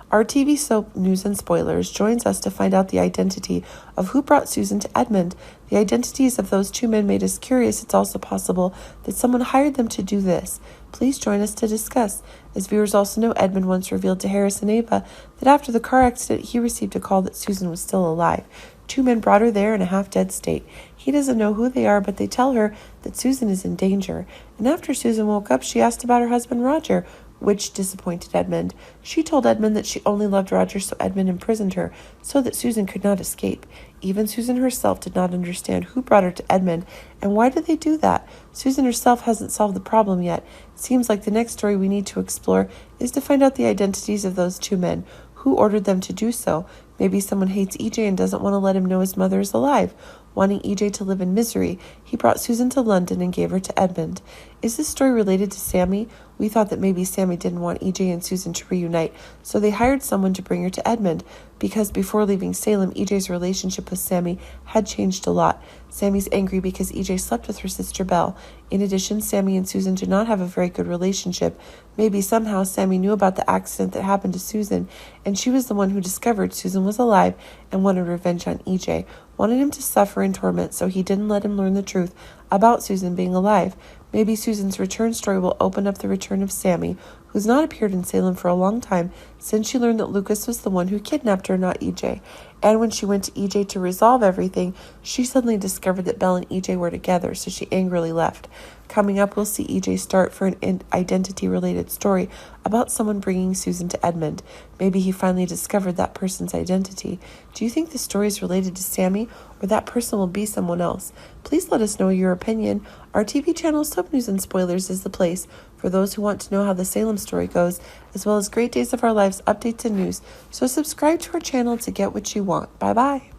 Our TV soap News and Spoilers joins us to find out the identity of who brought Susan to Edmund. The identities of those two men made us curious. It's also possible that someone hired them to do this. Please join us to discuss. As viewers also know, Edmund once revealed to Harris and Ava that after the car accident, he received a call that Susan was still alive. Two men brought her there in a half-dead state. He doesn't know who they are, but they tell her that Susan is in danger. And after Susan woke up, she asked about her husband, Roger, which disappointed Edmund. She told Edmund that she only loved Roger, so Edmund imprisoned her so that Susan could not escape. Even Susan herself did not understand who brought her to Edmund, and why did they do that? Susan herself hasn't solved the problem yet. It seems like the next story we need to explore is to find out the identities of those two men. Who ordered them to do so? Maybe someone hates EJ and doesn't want to let him know his mother is alive. Wanting EJ to live in misery, he brought Susan to London and gave her to Edmund. Is this story related to Sami? We thought that maybe Sami didn't want EJ and Susan to reunite, so they hired someone to bring her to Edmund, because before leaving Salem, EJ's relationship with Sami had changed a lot. Sami's angry because EJ slept with her sister Belle. In addition, Sami and Susan do not have a very good relationship. Maybe somehow Sami knew about the accident that happened to Susan, and she was the one who discovered Susan was alive and wanted revenge on EJ, wanted him to suffer in torment, so he didn't let him learn the truth about Susan being alive. Maybe Susan's return story will open up the return of Sami, who's not appeared in Salem for a long time since she learned that Lucas was the one who kidnapped her, not EJ. And when she went to EJ to resolve everything, she suddenly discovered that Belle and EJ were together, so she angrily left. Coming up, we'll see EJ start for an identity-related story about someone bringing Susan to Edmund. Maybe he finally discovered that person's identity. Do you think the story is related to Sami, or that person will be someone else? Please let us know your opinion. Our TV channel Soap News and Spoilers is the place for those who want to know how the Salem story goes, as well as Great Days of Our Lives updates and news. So subscribe to our channel to get what you want. Bye-bye.